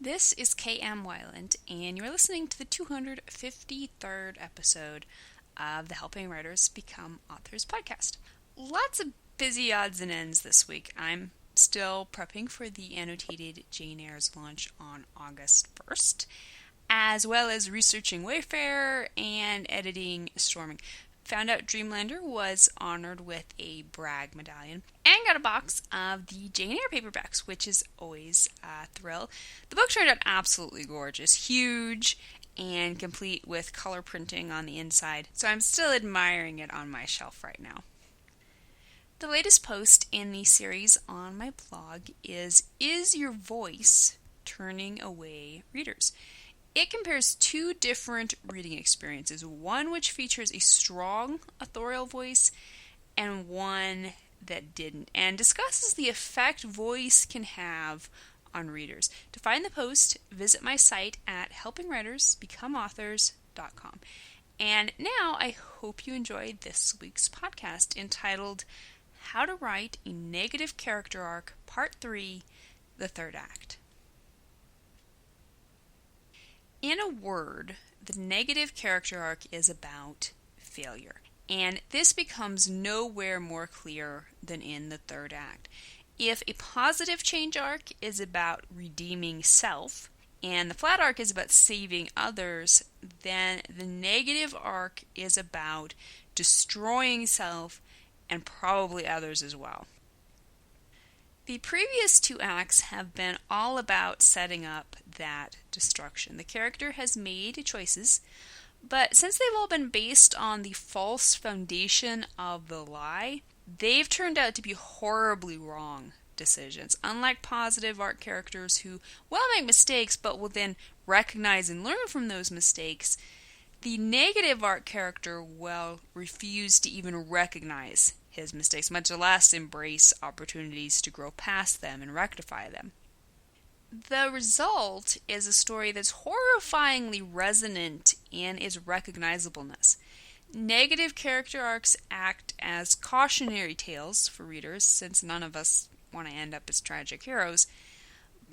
This is KM Weiland, and you're listening to the 253rd episode of the Helping Writers Become Authors podcast. Lots of busy odds and ends this week. I'm still prepping for the annotated Jane Eyre's launch on August 1st, as well as researching Wayfarer and editing Storming. Found out Dreamlander was honored with a Bragg medallion and got a box of the Jane Eyre paperbacks, which is always a thrill. The book turned out absolutely gorgeous, huge and complete with color printing on the inside, so I'm still admiring it on my shelf right now. The latest post in the series on my blog is your voice turning away readers? It compares two different reading experiences, one which features a strong authorial voice and one that didn't, and discusses the effect voice can have on readers. To find the post, visit my site at helpingwritersbecomeauthors.com. And now I hope you enjoyed this week's podcast entitled How to Write a Negative Character Arc, Part 3, the Third Act. In a word, the negative character arc is about failure, and this becomes nowhere more clear than in the third act. If a positive change arc is about redeeming self, and the flat arc is about saving others, then the negative arc is about destroying self and probably others as well. The previous two acts have been all about setting up that destruction. The character has made choices, but since they've all been based on the false foundation of the lie, they've turned out to be horribly wrong decisions. Unlike positive arc characters who will make mistakes but will then recognize and learn from those mistakes, the negative arc character will refuse to even recognize his mistakes, much less embrace opportunities to grow past them and rectify them. The result is a story that's horrifyingly resonant in its recognizableness. Negative character arcs act as cautionary tales for readers, since none of us want to end up as tragic heroes.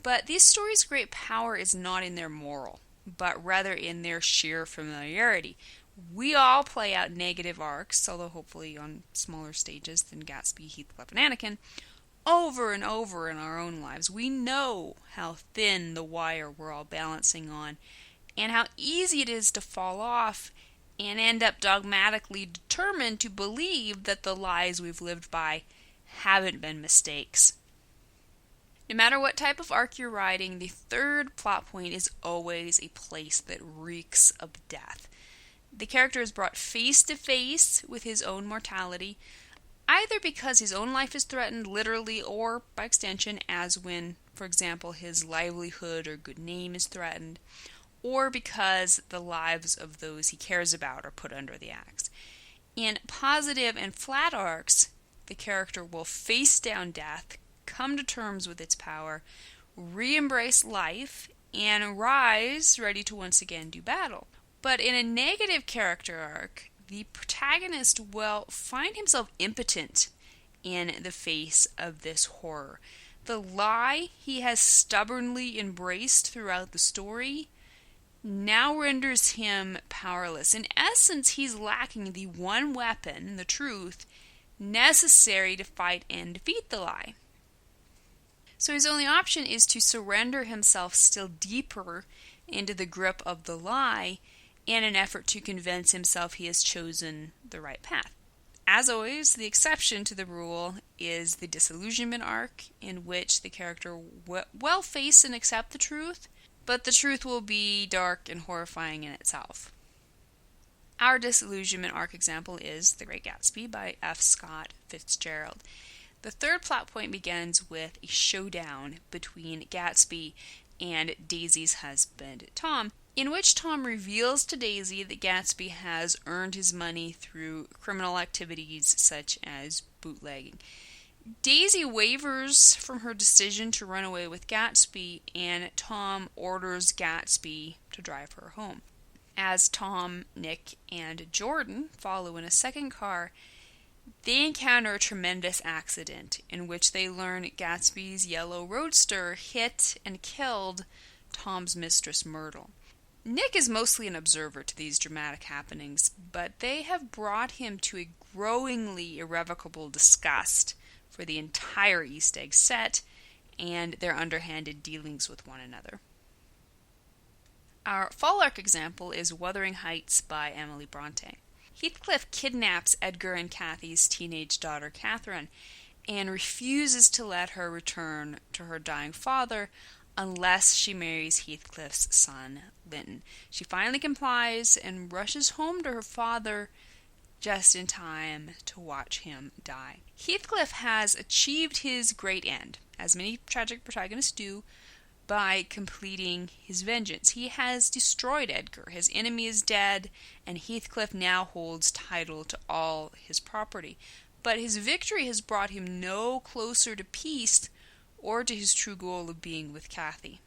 But these stories' great power is not in their moral, but rather in their sheer familiarity. We all play out negative arcs, although hopefully on smaller stages than Gatsby, Heathcliff, and Anakin, over and over in our own lives. We know how thin the wire we're all balancing on, and how easy it is to fall off and end up dogmatically determined to believe that the lies we've lived by haven't been mistakes. No matter what type of arc you're writing, the third plot point is always a place that reeks of death. The character is brought face to face with his own mortality, either because his own life is threatened literally or by extension, as when, for example, his livelihood or good name is threatened, or because the lives of those he cares about are put under the axe. In positive and flat arcs, the character will face down death, come to terms with its power, re-embrace life, and rise ready to once again do battle. But in a negative character arc, the protagonist will find himself impotent in the face of this horror. The lie he has stubbornly embraced throughout the story now renders him powerless. In essence, he's lacking the one weapon, the truth, necessary to fight and defeat the lie. So his only option is to surrender himself still deeper into the grip of the lie in an effort to convince himself he has chosen the right path. As always, the exception to the rule is the disillusionment arc, in which the character will face and accept the truth, but the truth will be dark and horrifying in itself. Our disillusionment arc example is The Great Gatsby by F. Scott Fitzgerald. The third plot point begins with a showdown between Gatsby and Daisy's husband, Tom, in which Tom reveals to Daisy that Gatsby has earned his money through criminal activities such as bootlegging. Daisy wavers from her decision to run away with Gatsby, and Tom orders Gatsby to drive her home. As Tom, Nick, and Jordan follow in a second car, they encounter a tremendous accident in which they learn Gatsby's yellow roadster hit and killed Tom's mistress Myrtle. Nick is mostly an observer to these dramatic happenings, but they have brought him to a growingly irrevocable disgust for the entire East Egg set and their underhanded dealings with one another. Our fall arc example is Wuthering Heights by Emily Bronte. Heathcliff kidnaps Edgar and Cathy's teenage daughter Catherine and refuses to let her return to her dying father unless she marries Heathcliff's son, Linton. She finally complies and rushes home to her father just in time to watch him die. Heathcliff has achieved his great end, as many tragic protagonists do, by completing his vengeance. He has destroyed Edgar. His enemy is dead, and Heathcliff now holds title to all his property. But his victory has brought him no closer to peace or to his true goal of being with Cathy.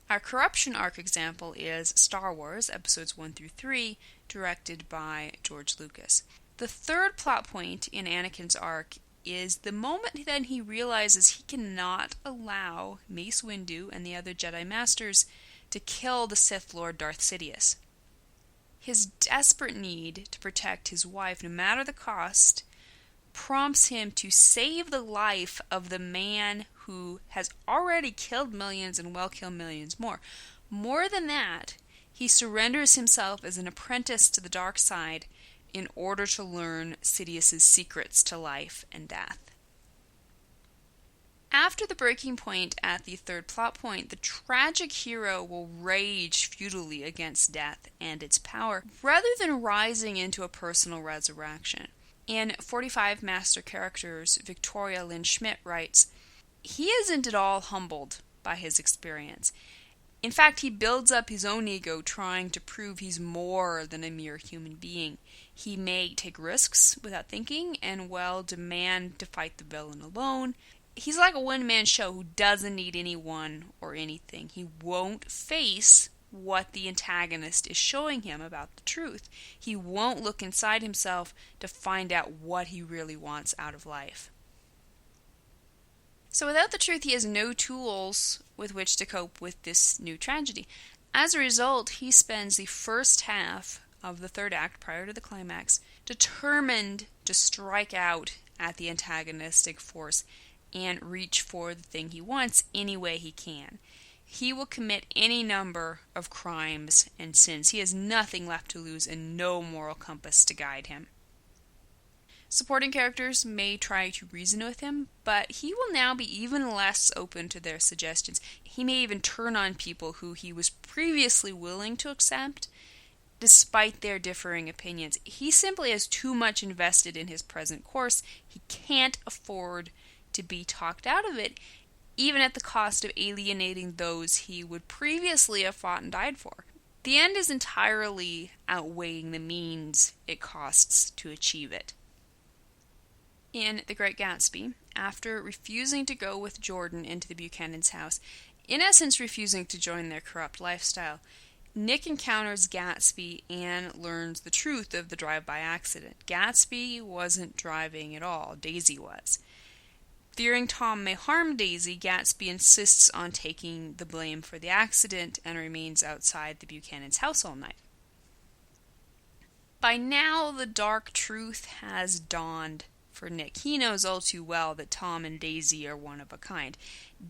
Our corruption arc example is Star Wars, episodes 1 through 3, directed by George Lucas. The third plot point in Anakin's arc is the moment that he realizes he cannot allow Mace Windu and the other Jedi Masters to kill the Sith Lord Darth Sidious. His desperate need to protect his wife, no matter the cost, prompts him to save the life of the man who has already killed millions and will kill millions more. More than that, he surrenders himself as an apprentice to the dark side in order to learn Sidious's secrets to life and death. After the breaking point at the third plot point, the tragic hero will rage futilely against death and its power, rather than rising into a personal resurrection. In 45 Master Characters, Victoria Lynn Schmidt writes, "He isn't at all humbled by his experience. In fact, he builds up his own ego trying to prove he's more than a mere human being. He may take risks without thinking and, demand to fight the villain alone. He's like a one-man show who doesn't need anyone or anything. He won't face what the antagonist is showing him about the truth. He won't look inside himself to find out what he really wants out of life." So without the truth, he has no tools with which to cope with this new tragedy. As a result, he spends the first half of the third act, prior to the climax, determined to strike out at the antagonistic force and reach for the thing he wants any way he can. He will commit any number of crimes and sins. He has nothing left to lose and no moral compass to guide him. Supporting characters may try to reason with him, but he will now be even less open to their suggestions. He may even turn on people who he was previously willing to accept, despite their differing opinions. He simply has too much invested in his present course. He can't afford to be talked out of it, even at the cost of alienating those he would previously have fought and died for. The end is entirely outweighing the means it costs to achieve it. In The Great Gatsby, after refusing to go with Jordan into the Buchanan's house, in essence refusing to join their corrupt lifestyle, Nick encounters Gatsby and learns the truth of the drive-by accident. Gatsby wasn't driving at all, Daisy was. Fearing Tom may harm Daisy, Gatsby insists on taking the blame for the accident and remains outside the Buchanan's house all night. By now, the dark truth has dawned for Nick. He knows all too well that Tom and Daisy are one of a kind.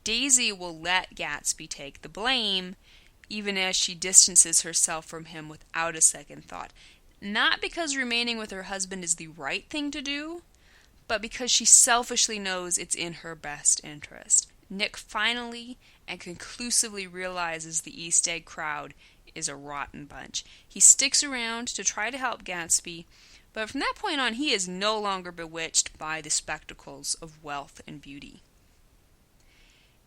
Daisy will let Gatsby take the blame, even as she distances herself from him without a second thought. Not because remaining with her husband is the right thing to do, but because she selfishly knows it's in her best interest. Nick finally and conclusively realizes the East Egg crowd is a rotten bunch. He sticks around to try to help Gatsby, but from that point on, he is no longer bewitched by the spectacles of wealth and beauty.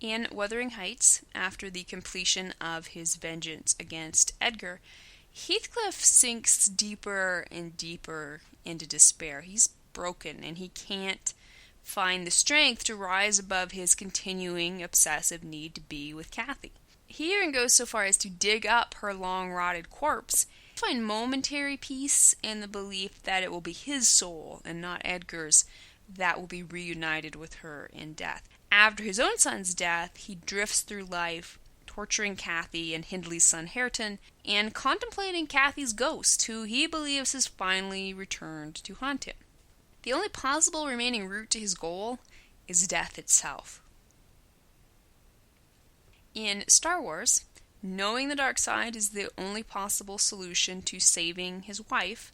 In Wuthering Heights, after the completion of his vengeance against Edgar, Heathcliff sinks deeper and deeper into despair. He's broken, and he can't find the strength to rise above his continuing obsessive need to be with Cathy. He even goes so far as to dig up her long-rotted corpse, find momentary peace in the belief that it will be his soul and not Edgar's that will be reunited with her in death. After his own son's death, he drifts through life torturing Kathy and Hindley's son Hareton, and contemplating Kathy's ghost, who he believes has finally returned to haunt him. The only possible remaining route to his goal is death itself. In Star Wars, knowing the dark side is the only possible solution to saving his wife,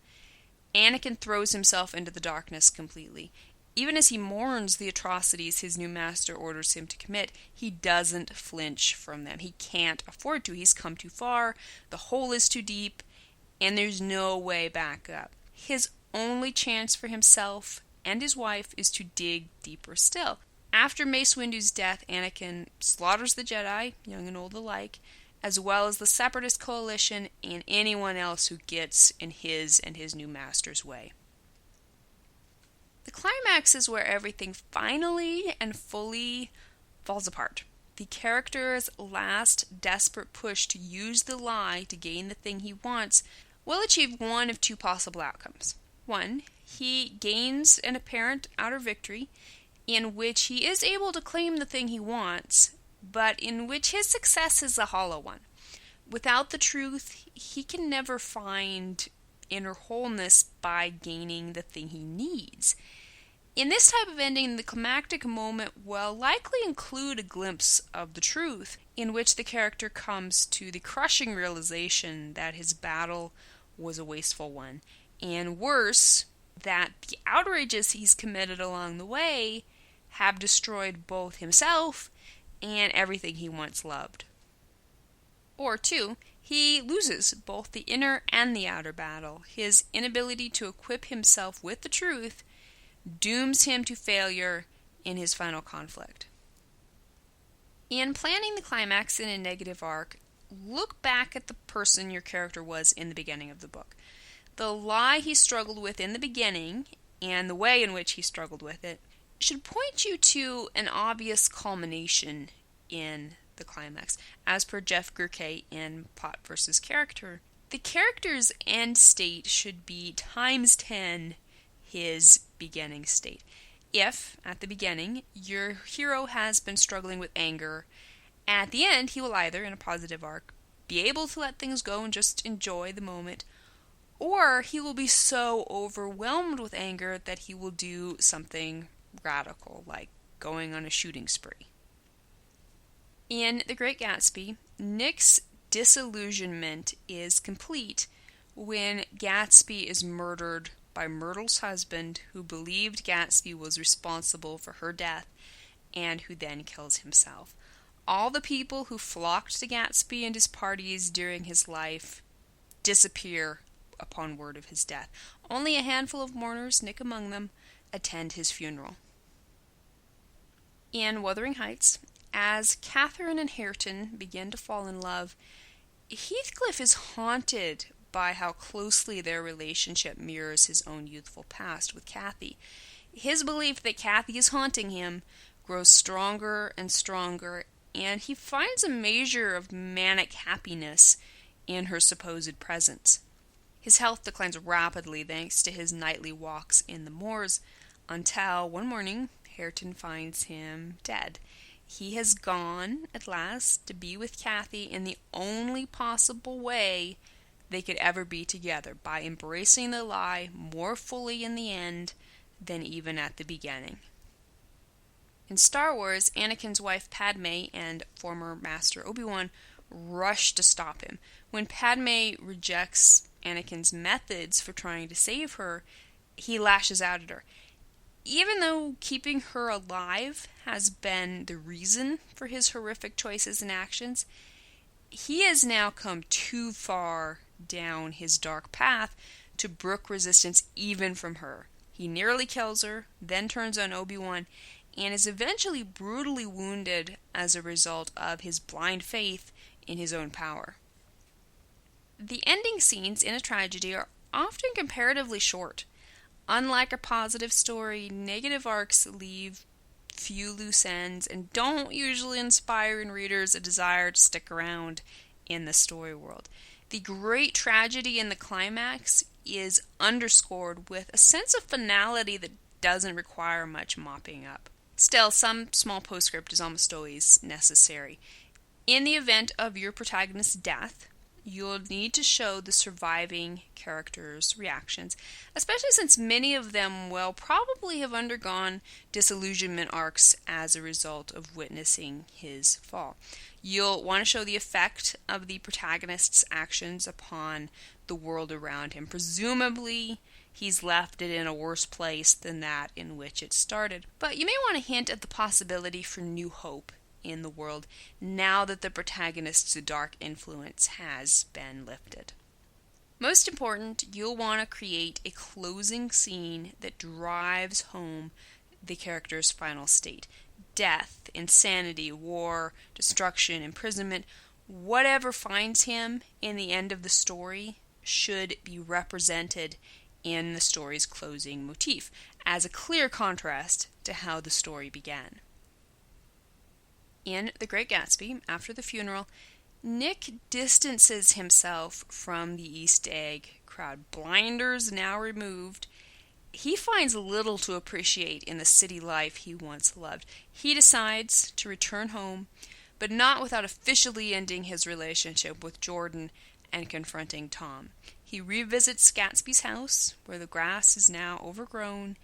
Anakin throws himself into the darkness completely. Even as he mourns the atrocities his new master orders him to commit, he doesn't flinch from them. He can't afford to. He's come too far, the hole is too deep, and there's no way back up. His only chance for himself and his wife is to dig deeper still. After Mace Windu's death, Anakin slaughters the Jedi, young and old alike, as well as the Separatist Coalition and anyone else who gets in his and his new master's way. The climax is where everything finally and fully falls apart. The character's last desperate push to use the lie to gain the thing he wants will achieve one of two possible outcomes. One, he gains an apparent outer victory in which he is able to claim the thing he wants, but in which his success is a hollow one. Without the truth, he can never find inner wholeness by gaining the thing he needs. In this type of ending, the climactic moment will likely include a glimpse of the truth, in which the character comes to the crushing realization that his battle was a wasteful one, and worse, that the outrages he's committed along the way have destroyed both himself and everything he once loved. Or two, he loses both the inner and the outer battle. His inability to equip himself with the truth dooms him to failure in his final conflict. In planning the climax in a negative arc, look back at the person your character was in the beginning of the book. The lie he struggled with in the beginning, and the way in which he struggled with it, should point you to an obvious culmination in the climax, as per Jeff Gurkey in Plot vs. Character. The character's end state should be times 10 his beginning state. If, at the beginning, your hero has been struggling with anger, at the end he will either, in a positive arc, be able to let things go and just enjoy the moment, or he will be so overwhelmed with anger that he will do something radical, like going on a shooting spree. In The Great Gatsby, Nick's disillusionment is complete when Gatsby is murdered by Myrtle's husband, who believed Gatsby was responsible for her death, and who then kills himself. All the people who flocked to Gatsby and his parties during his life disappear upon word of his death. Only a handful of mourners, Nick among them, attend his funeral. In Wuthering Heights, as Catherine and Hareton begin to fall in love, Heathcliff is haunted by how closely their relationship mirrors his own youthful past with Kathy. His belief that Kathy is haunting him grows stronger and stronger, and he finds a measure of manic happiness in her supposed presence. His health declines rapidly thanks to his nightly walks in the moors, until one morning Hareton finds him dead. He has gone, at last, to be with Kathy in the only possible way they could ever be together, by embracing the lie more fully in the end than even at the beginning. In Star Wars, Anakin's wife Padme and former Master Obi-Wan rush to stop him. When Padme rejects Anakin's methods for trying to save her, he lashes out at her. Even though keeping her alive has been the reason for his horrific choices and actions, he has now come too far down his dark path to brook resistance even from her. He nearly kills her, then turns on Obi-Wan, and is eventually brutally wounded as a result of his blind faith in his own power. The ending scenes in a tragedy are often comparatively short. Unlike a positive story, negative arcs leave few loose ends and don't usually inspire in readers a desire to stick around in the story world. The great tragedy in the climax is underscored with a sense of finality that doesn't require much mopping up. Still, some small postscript is almost always necessary. In the event of your protagonist's death, you'll need to show the surviving characters' reactions, especially since many of them will probably have undergone disillusionment arcs as a result of witnessing his fall. You'll want to show the effect of the protagonist's actions upon the world around him. Presumably, he's left it in a worse place than that in which it started. But you may want to hint at the possibility for new hope in the world now that the protagonist's dark influence has been lifted. Most important, you'll want to create a closing scene that drives home the character's final state. Death, insanity, war, destruction, imprisonment, whatever finds him in the end of the story should be represented in the story's closing motif as a clear contrast to how the story began. In The Great Gatsby, after the funeral, Nick distances himself from the Easter egg crowd. Blinders now removed, he finds little to appreciate in the city life he once loved. He decides to return home, but not without officially ending his relationship with Jordan and confronting Tom. He revisits Gatsby's house, where the grass is now overgrown,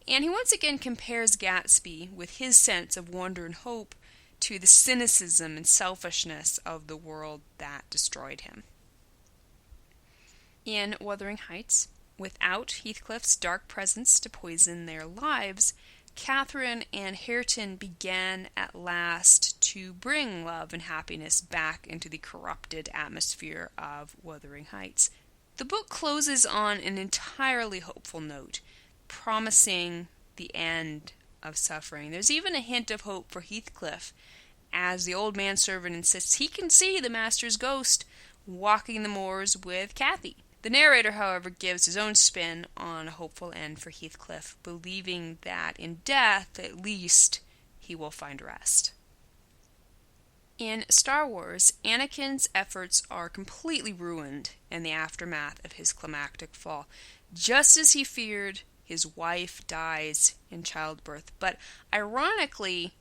and he once again compares Gatsby with his sense of wonder and hope to the cynicism and selfishness of the world that destroyed him. In Wuthering Heights, without Heathcliff's dark presence to poison their lives, Catherine and Hareton began at last to bring love and happiness back into the corrupted atmosphere of Wuthering Heights. The book closes on an entirely hopeful note, promising the end of suffering. There's even a hint of hope for Heathcliff, as the old manservant insists he can see the master's ghost walking the moors with Cathy. The narrator, however, gives his own spin on a hopeful end for Heathcliff, believing that in death, at least, he will find rest. In Star Wars, Anakin's efforts are completely ruined in the aftermath of his climactic fall. Just as he feared, his wife dies in childbirth, but ironically,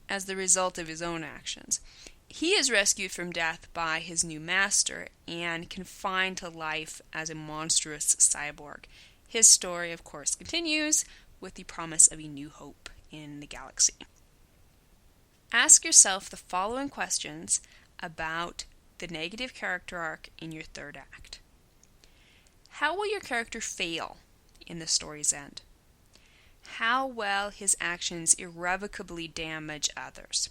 as the result of his own actions. He is rescued from death by his new master and confined to life as a monstrous cyborg. His story, of course, continues with the promise of a new hope in the galaxy. Ask yourself the following questions about the negative character arc in your third act. How will your character fail in the story's end? How will his actions irrevocably damage others?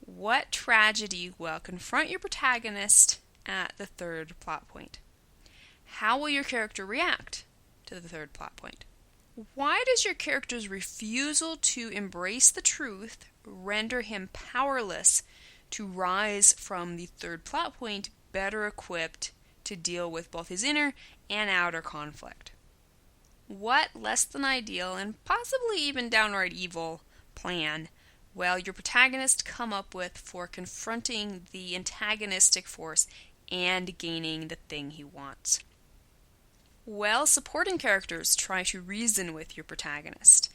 What tragedy will confront your protagonist at the third plot point? How will your character react to the third plot point? Why does your character's refusal to embrace the truth render him powerless to rise from the third plot point better equipped to deal with both his inner and outer conflict? What less than ideal and possibly even downright evil plan will your protagonist come up with for confronting the antagonistic force and gaining the thing he wants? Will supporting characters try to reason with your protagonist?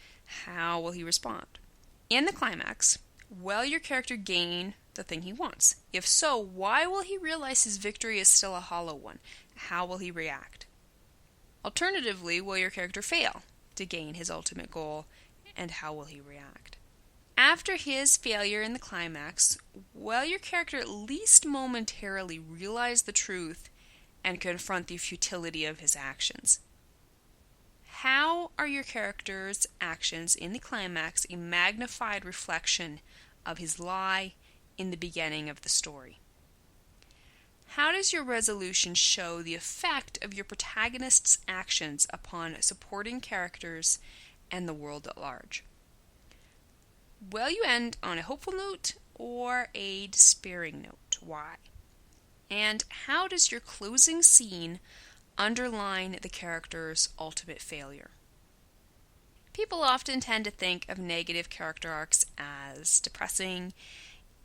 How will he respond? In the climax, will your character gain the thing he wants? If so, why will he realize his victory is still a hollow one? How will he react? Alternatively, will your character fail to gain his ultimate goal, and how will he react? After his failure in the climax, will your character at least momentarily realize the truth and confront the futility of his actions? How are your character's actions in the climax a magnified reflection of his lie in the beginning of the story? How does your resolution show the effect of your protagonist's actions upon supporting characters and the world at large? Will you end on a hopeful note or a despairing note? Why? And how does your closing scene underline the character's ultimate failure? People often tend to think of negative character arcs as depressing,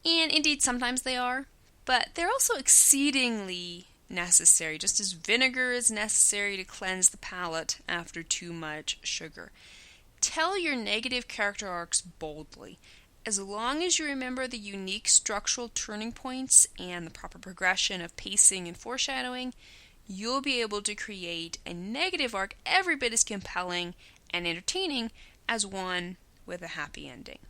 and indeed sometimes they are, but they're also exceedingly necessary, just as vinegar is necessary to cleanse the palate after too much sugar. Tell your negative character arcs boldly. As long as you remember the unique structural turning points and the proper progression of pacing and foreshadowing, you'll be able to create a negative arc every bit as compelling and entertaining as one with a happy ending.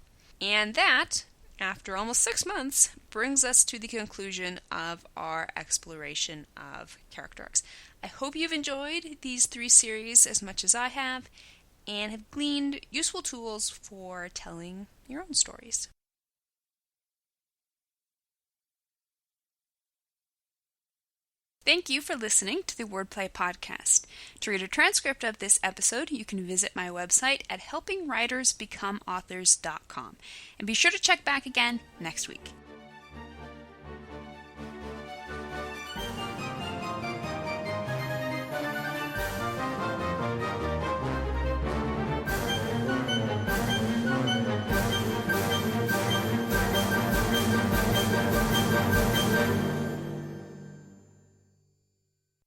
And that, after almost 6 months, brings us to the conclusion of our exploration of character arcs. I hope you've enjoyed these 3 series as much as I have, and have gleaned useful tools for telling your own stories. Thank you for listening to the Wordplay Podcast. To read a transcript of this episode, you can visit my website at helpingwritersbecomeauthors.com. And be sure to check back again next week.